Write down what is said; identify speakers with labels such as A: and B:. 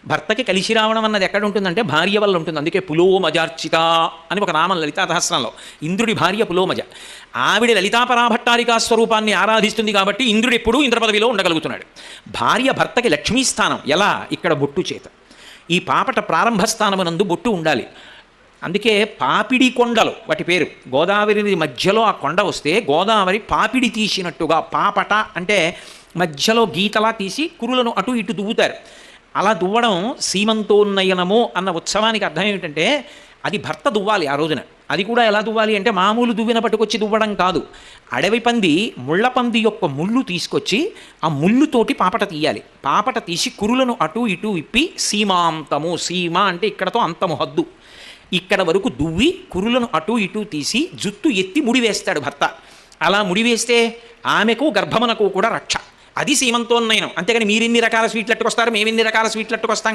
A: భర్తకి కలిసి రావడం అన్నది ఎక్కడ ఉంటుందంటే భార్య వల్ల ఉంటుంది. అందుకే పులోమజార్చిత అని ఒక నామం లలితా సహస్రంలో. ఇంద్రుడి భార్య పులోమజ. ఆవిడ లలితాపరాభట్టారికా స్వరూపాన్ని ఆరాధిస్తుంది కాబట్టి ఇంద్రుడు ఎప్పుడూ ఇంద్ర పదవిలో ఉండగలుగుతున్నాడు. భార్య భర్తకి లక్ష్మీస్థానం. ఎలా? ఇక్కడ బొట్టు చేత. ఈ పాపట ప్రారంభ స్థానమునందు బొట్టు ఉండాలి. అందుకే పాపిడి కొండలు వాటి పేరు. గోదావరి మధ్యలో ఆ కొండ వస్తే గోదావరి పాపిడి తీసినట్టుగా, పాపట అంటే మధ్యలో గీతలా తీసి కురులను అటు ఇటు దువ్వుతారు. అలా దువ్వడం సీమంతోన్నయనము అన్న ఉత్సవానికి అర్థం ఏమిటంటే అది భర్త దువ్వాలి ఆ రోజున. అది కూడా ఎలా దువ్వాలి అంటే మామూలు దువ్విన పట్టుకొచ్చి దువ్వడం కాదు. అడవి పంది, ముళ్ళ పంది యొక్క ముళ్ళు తీసుకొచ్చి ఆ ముళ్ళుతోటి పాపట తీయాలి. పాపట తీసి కురులను అటు ఇటు ఇప్పి సీమాంతము, సీమ అంటే ఇక్కడతో అంతము, హద్దు, ఇక్కడ వరకు దువ్వి కురులను అటు ఇటు తీసి జుట్టు ఎత్తి ముడివేస్తాడు భర్త. అలా ముడివేస్తే ఆమెకు గర్భమునకు కూడా రక్ష. అది సీమంతోన్నయనం. అంతేగాని మీరెన్ని రకాల స్వీట్లు అట్టుకొస్తారు, మేమెన్ని రకాల స్వీట్లు అట్టుకొస్తాం